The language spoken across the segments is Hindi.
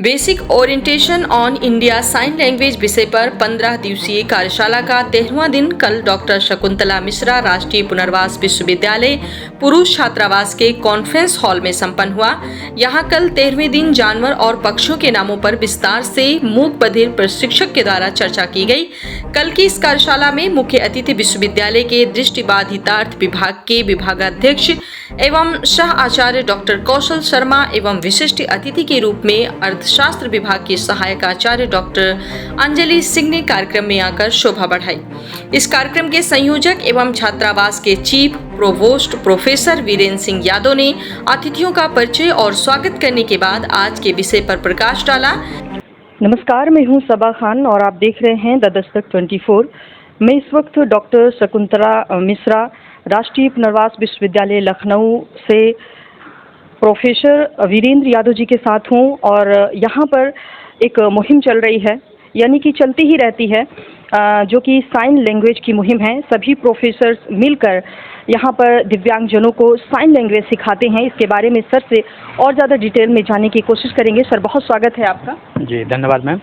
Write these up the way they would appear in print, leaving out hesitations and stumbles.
Basic orientation on India sign language विषय पर 15 दिवसीय कार्यशाला का 13वां दिन कल डॉक्टर शकुंतला मिश्रा राष्ट्रीय पुनर्वास विश्वविद्यालय पुरुष छात्रावास के कॉन्फ्रेंस हॉल में संपन्न हुआ। यहां कल 13वें दिन जानवर और पक्षियों के नामों पर विस्तार से मूक बधिर प्रशिक्षक के द्वारा चर्चा की गई। कल की इस कार्यशाला में मुख्य अतिथि विश्वविद्यालय के दृष्टिबाधितार्थ विभाग के विभागाध्यक्ष एवं सह आचार्य डॉक्टर कौशल शर्मा एवं विशिष्ट अतिथि के रूप में अर्थशास्त्र विभाग के सहायक आचार्य डॉक्टर अंजलि सिंह ने कार्यक्रम में आकर शोभा बढ़ाई। इस कार्यक्रम के संयोजक एवं छात्रावास के chief provost professor Virendra Singh Yadav ने अतिथियों का परिचय और स्वागत करने के बाद आज के विषय पर प्रकाश डाला। नमस्कार, मैं हूं सबा खान और आप देख रहे हैं द दस्तक 24। मैं इस वक्त डॉक्टर शकुंतला मिश्रा राष्ट्रीय पुनर्वास विश्वविद्यालय लखनऊ से प्रोफेसर वीरेंद्र यादव जी के साथ हूं और यहाँ पर एक मुहिम चल रही है, यानी कि चलती ही रहती है, जो कि साइन लैंग्वेज की मुहिम है। सभी प्रोफेसर्स मिलकर यहाँ पर दिव्यांगजनों को साइन लैंग्वेज सिखाते हैं। इसके बारे में सर से और ज़्यादा डिटेल में जानने की कोशिश करेंगे। सर, बहुत स्वागत है आपका। जी धन्यवाद मैम।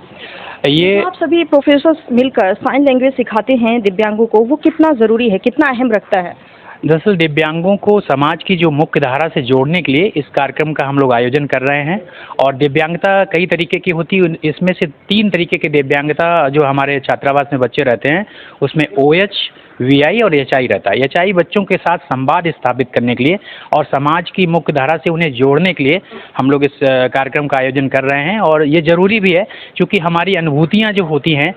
आप सभी प्रोफेसर्स मिलकर साइन लैंग्वेज सिखाते हैं दिव्यांगों को, वो कितना ज़रूरी है, कितना अहम रखता है? दरअसल दिव्यांगों को समाज की जो मुख्य धारा से जोड़ने के लिए इस कार्यक्रम का हम लोग आयोजन कर रहे हैं। और दिव्यांगता कई तरीके की होती है, इसमें से 3 तरीके की दिव्यांगता जो हमारे छात्रावास में बच्चे रहते हैं उसमें OH, VI और HI रहता है। HI बच्चों के साथ संवाद स्थापित करने के लिए और समाज की मुख्य धारा से उन्हें जोड़ने के लिए हम लोग इस कार्यक्रम का आयोजन कर रहे हैं। और ये ज़रूरी भी है क्योंकि हमारी अनुभूतियाँ जो होती हैं,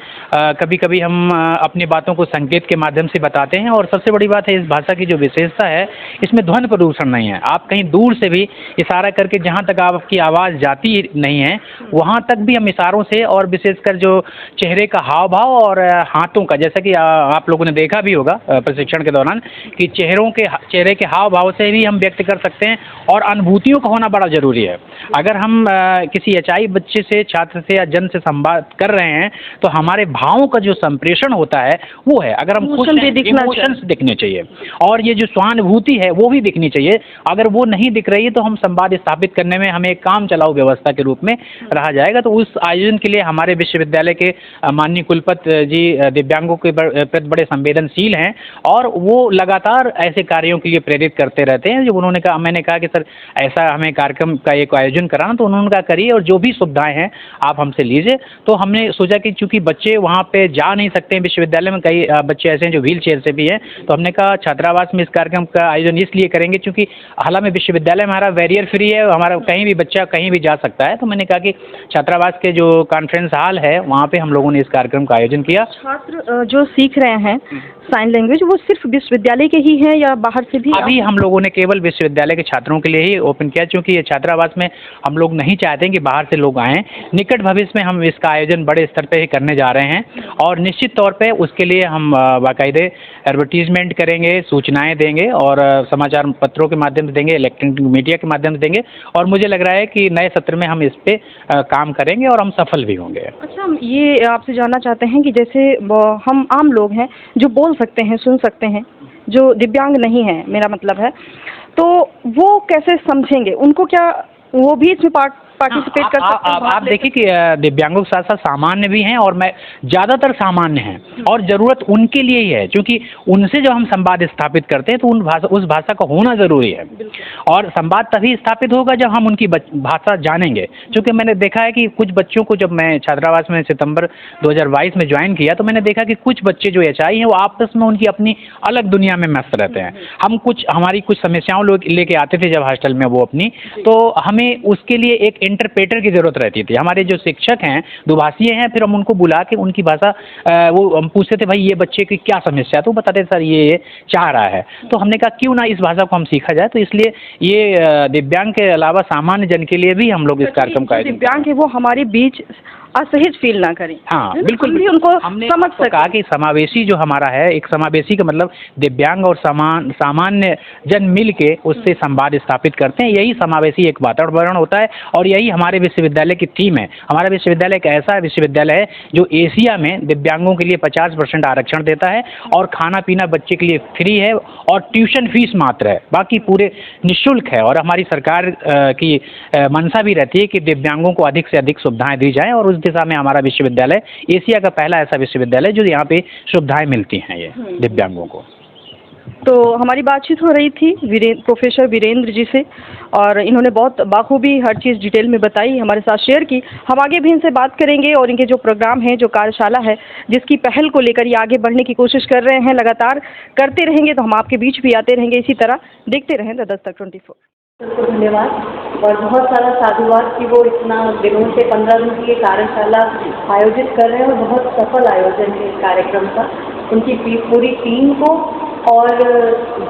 कभी कभी हम अपनी बातों को संकेत के माध्यम से बताते हैं। और सबसे बड़ी बात है, इस भाषा की जो विशेषता है इसमें ध्वनि प्रदूषण नहीं है। आप कहीं दूर से भी इशारा करके जहाँ तक आपकी आवाज़ जाती नहीं है वहाँ तक भी हम इशारों से, और विशेषकर जो चेहरे का हाव भाव और हाथों का, जैसा कि आप लोगों ने देखा भी होगा प्रशिक्षण के दौरान कि चेहरे के हाव भाव से भी हम व्यक्त कर सकते हैं। और अनुभूतियों का होना बड़ा जरूरी है। अगर हम किसी HI बच्चे से, छात्र से या जन से संवाद कर रहे हैं तो हमारे भावों का जो संप्रेषण होता है वो है, अगर हम खुश हैं, इमोशंस दिखने चाहिए और ये जो स्वानुभूति है वो भी दिखनी चाहिए। अगर वो नहीं दिख रही है तो हम संवाद स्थापित करने में हमें काम चलाऊ व्यवस्था के रूप में रहा जाएगा। तो उस आयोजन के लिए हमारे विश्वविद्यालय के माननीय कुलपति जी दिव्यांगों के प्रति बड़े संवेदनशील हैं और वो लगातार ऐसे कार्यों के लिए प्रेरित करते रहते हैं। जब उन्होंने कहा, मैंने कहा कि सर ऐसा हमें कार्यक्रम का एक आयोजन कराना, तो उन्होंने कहा करिए और जो भी सुविधाएं हैं आप हमसे लीजिए। तो हमने सोचा कि चूंकि बच्चे वहाँ पे जा नहीं सकते हैं, विश्वविद्यालय में कई बच्चे ऐसे हैं जो व्हील चेयर से भी हैं, तो हमने कहा छात्रावास में इस कार्यक्रम का आयोजन इसलिए करेंगे क्योंकि हालांकि विश्वविद्यालय हमारा बैरियर फ्री है, हमारा कहीं भी बच्चा कहीं भी जा सकता है। तो मैंने कहा कि छात्रावास के जो कॉन्फ्रेंस हॉल है वहाँ पे हम लोगों ने इस कार्यक्रम का आयोजन किया। छात्र जो सीख रहे हैं साइन लैंग्वेज, वो सिर्फ विश्वविद्यालय के ही है या बाहर से भी? अभी हम लोगों ने केवल विश्वविद्यालय के छात्रों के लिए ही ओपन किया, क्योंकि ये छात्रावास में हम लोग नहीं चाहते कि बाहर से लोग आएँ। निकट भविष्य में हम इसका आयोजन बड़े स्तर पे ही करने जा रहे हैं और निश्चित तौर पे उसके लिए हम बाकायदे एडवर्टीजमेंट करेंगे, सूचनाएं देंगे और समाचार पत्रों के माध्यम से देंगे, इलेक्ट्रॉनिक मीडिया के माध्यम से देंगे। और मुझे लग रहा है कि नए सत्र में हम इस पे काम करेंगे और हम सफल भी होंगे। अच्छा, हम ये आपसे जानना चाहते हैं कि जैसे हम आम लोग हैं जो बोल सकते हैं, सुन सकते हैं, जो दिव्यांग नहीं है मेरा मतलब है, तो वो कैसे समझेंगे? उनको क्या वो भी इसमें पार्टिसिपेट कर सकते हैं? आप देखिए कि दिव्यांगों के साथ साथ सामान्य भी हैं और मैं ज़्यादातर सामान्य हैं और ज़रूरत उनके लिए ही है, क्योंकि उनसे जब हम संवाद स्थापित करते हैं तो उस भाषा का होना ज़रूरी है। और संवाद तभी स्थापित होगा जब हम उनकी भाषा जानेंगे। क्योंकि मैंने देखा है कि कुछ बच्चों को, जब मैं छात्रावास में सितंबर 2022 में ज्वाइन किया तो मैंने देखा कि कुछ बच्चे जो HI हैं वो आपस में उनकी अपनी अलग दुनिया में मस्त रहते हैं। हमारी कुछ समस्याओं लोग लेके आते थे जब हॉस्टल में वो अपनी, तो हमें उसके लिए एक इंटरप्रेटर की जरूरत रहती थी। हमारे जो शिक्षक हैं दुभाषीय हैं, फिर हम उनको बुला के उनकी भाषा वो हम पूछते थे, भाई ये बच्चे की क्या समस्या है, तो बताते सर ये चाह रहा है। तो हमने कहा क्यों ना इस भाषा को हम सीखा जाए। तो इसलिए ये दिव्यांग के अलावा सामान्य जन के लिए भी हम लोग इस कार्यक्रम का आयोजन। दिव्यांग है वो हमारे बीच असहज फील ना करें। हाँ, है ना? बिल्कुल हम भी उनको हमने समझ तो सकें। कहा कि समावेशी जो हमारा है, एक समावेशी का मतलब दिव्यांग और सामान्य जन मिल के उससे संवाद स्थापित करते हैं। यही समावेशी एक वातावरण होता है और यही हमारे विश्वविद्यालय की थीम है। हमारा विश्वविद्यालय एक ऐसा विश्वविद्यालय है जो एशिया में दिव्यांगों के लिए 50% आरक्षण देता है और खाना पीना बच्चे के लिए फ्री है और ट्यूशन फीस मात्र है, बाकी पूरे निःशुल्क है। और हमारी सरकार की मंशा भी रहती है कि दिव्यांगों को अधिक से अधिक सुविधाएं दी जाएं और उस दिशा में हमारा विश्वविद्यालय एशिया का पहला ऐसा विश्वविद्यालय जो यहाँ पे सुविधाएं मिलती हैं ये दिव्यांगों को। तो हमारी बातचीत हो रही थी प्रोफेसर वीरेंद्र जी से और इन्होंने बहुत बाखूबी हर चीज़ डिटेल में बताई, हमारे साथ शेयर की। हम आगे भी इनसे बात करेंगे और इनके जो प्रोग्राम है, जो कार्यशाला है, जिसकी पहल को लेकर ये आगे बढ़ने की कोशिश कर रहे हैं, लगातार करते रहेंगे तो हम आपके बीच भी आते रहेंगे। इसी तरह देखते रहें द दस्तक 24। को धन्यवाद और बहुत सारा साधुवाद कि वो इतना दिनों से 15 दिन की ये कार्यशाला आयोजित कर रहे हैं और बहुत सफल आयोजन है इस कार्यक्रम का। उनकी पूरी टीम को और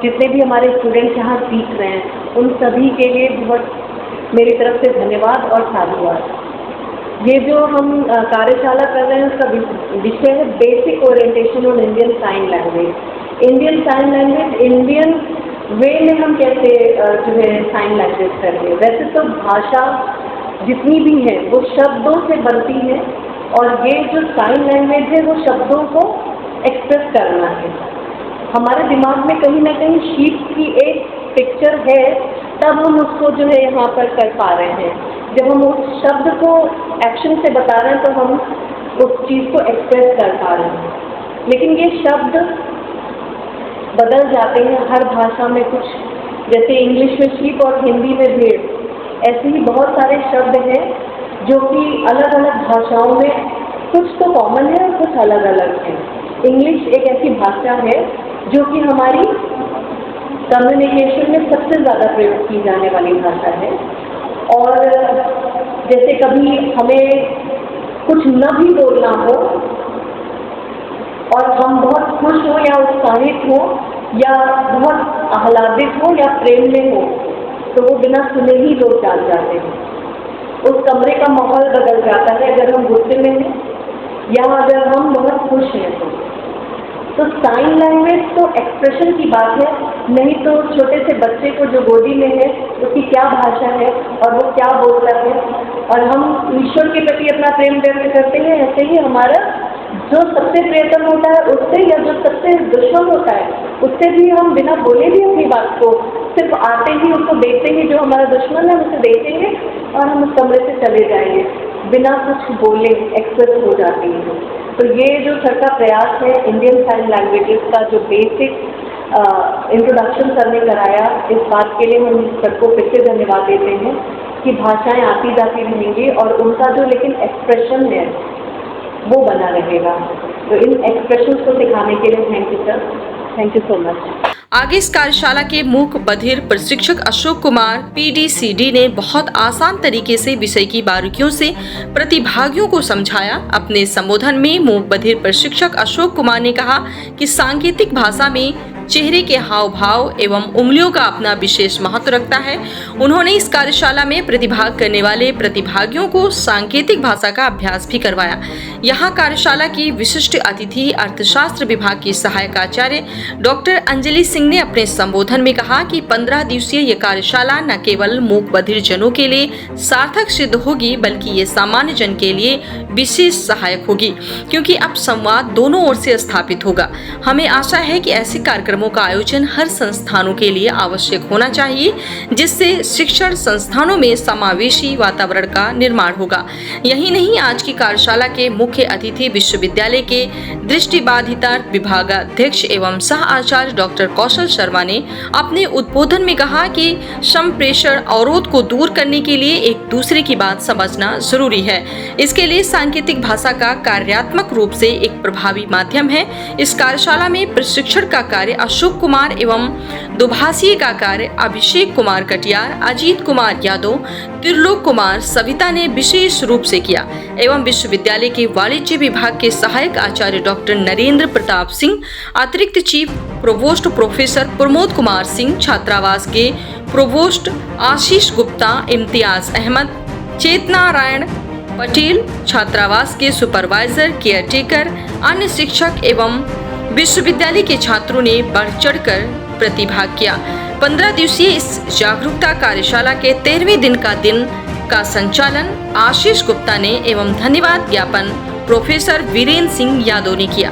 जितने भी हमारे स्टूडेंट्स यहाँ सीख रहे हैं उन सभी के लिए बहुत मेरी तरफ से धन्यवाद और साधुवाद। ये जो हम कार्यशाला कर रहे हैं उसका विषय है basic orientation on Indian sign language. Indian sign language, Indian way में हम कैसे जो है साइन लैंग्वेज कर रहे हैं। वैसे तो भाषा जितनी भी है वो शब्दों से बनती है और ये जो साइन लैंग्वेज है वो शब्दों को एक्सप्रेस करना है। हमारे दिमाग में कहीं ना कहीं शीप की एक पिक्चर है, तब हम उसको जो है यहाँ पर कर पा रहे हैं। जब हम उस शब्द को एक्शन से बता रहे हैं तो हम उस चीज़ को एक्सप्रेस कर पा रहे हैं। लेकिन ये शब्द बदल जाते हैं हर भाषा में। कुछ जैसे इंग्लिश में शीप और हिंदी में भेड़, ऐसे ही बहुत सारे शब्द हैं जो कि अलग अलग भाषाओं में कुछ तो कॉमन है और कुछ अलग अलग है। इंग्लिश एक ऐसी भाषा है जो कि हमारी कम्युनिकेशन में सबसे ज़्यादा प्रयोग की जाने वाली भाषा है। और जैसे कभी हमें कुछ न भी बोलना हो और हम बहुत खुश हो या उत्साहित हो या बहुत आह्लादित हो या प्रेम में हो तो वो बिना सुने ही लोग जान जाते हैं। उस कमरे का माहौल बदल जाता है अगर हम गुस्से में हैं या अगर हम बहुत खुश हैं तो साइन लैंग्वेज तो एक्सप्रेशन की बात है, नहीं तो छोटे से बच्चे को जो गोदी में है उसकी क्या भाषा है और वो क्या बोलता है। और हम ईश्वर के प्रति अपना प्रेम व्यक्त करते हैं, ऐसे ही हमारा जो सबसे प्रियतम होता है उससे या जो सबसे दुश्मन होता है उससे भी हम बिना बोले भी अपनी बात को सिर्फ आते ही उसको देखते ही जो हमारा दुश्मन है उसे देखेंगे और हम उस कमरे से चले जाएंगे बिना कुछ बोले, एक्सप्रेस हो जाती है। तो ये जो सर का प्रयास है इंडियन साइन लैंग्वेजेस का जो बेसिक इंट्रोडक्शन सर ने कराया, इस बात के लिए हम सर को फिर से धन्यवाद देते हैं कि भाषाएं आती जाती रहेंगी और उनका जो लेकिन एक्सप्रेशन है वो बना रहेगा। तो इन एक्सप्रेशंस को सिखाने के लिए thank you sir, thank you so much. आगे इस कार्यशाला के मूक बधिर प्रशिक्षक अशोक कुमार PDCD ने बहुत आसान तरीके से विषय की बारीकियों से प्रतिभागियों को समझाया। अपने संबोधन में मूक बधिर प्रशिक्षक अशोक कुमार ने कहा कि सांकेतिक भाषा में चेहरे के हाव भाव एवं उंगलियों का अपना विशेष महत्व रखता है। उन्होंने इस कार्यशाला में प्रतिभाग करने वाले प्रतिभागियों को सांकेतिक भाषा का अभ्यास भी करवाया। यहाँ कार्यशाला की विशिष्ट अतिथि अर्थशास्त्र विभाग की सहायक आचार्य डॉक्टर अंजलि सिंह ने अपने संबोधन में कहा कि 15 दिवसीय ये कार्यशाला न केवल मूक बधिर जनों के लिए सार्थक सिद्ध होगी बल्कि ये सामान्य जन के लिए विशेष सहायक होगी, क्योंकि अब संवाद दोनों ओर से स्थापित होगा। हमें आशा है कि ऐसे कार्यक्रमों का आयोजन हर संस्थानों के लिए आवश्यक होना चाहिए, जिससे शिक्षण संस्थानों में समावेशी वातावरण का निर्माण होगा। यही नहीं, आज की कार्यशाला के मुख्य अतिथि विश्वविद्यालय के दृष्टिबाधिता विभागाध्यक्ष एवं सह आचार्य डॉक्टर कौशल शर्मा ने अपने उद्बोधन में कहा कि संप्रेषण अवरोध को दूर करने के लिए एक दूसरे की बात समझना जरूरी है। इसके लिए सांकेतिक भाषा का कार्यात्मक रूप से एक प्रभावी माध्यम है। इस कार्यशाला में प्रशिक्षण का कार्य अशोक कुमार एवं दुभाषीय का कार्य अभिषेक कुमार कटियार, अजीत कुमार यादव, त्रिलोक कुमार सविता ने विशेष रूप से किया एवं विश्वविद्यालय के वाणिज्य विभाग के सहायक आचार्य डॉक्टर नरेंद्र प्रताप सिंह, अतिरिक्त chief provost professor Pramod Kumar Singh, छात्रावास के प्रोवोस्ट आशीष गुप्ता, इम्तियाज अहमद, चेतनारायण पटेल, छात्रावास के सुपरवाइजर, केयरटेकर, अन्य शिक्षक एवं विश्वविद्यालय के छात्रों ने बढ़ चढ़कर प्रतिभाग किया। 15 दिवसीय इस जागरूकता कार्यशाला के 13वें दिन का संचालन आशीष गुप्ता ने एवं धन्यवाद ज्ञापन प्रोफेसर वीरेंद्र सिंह यादव ने किया।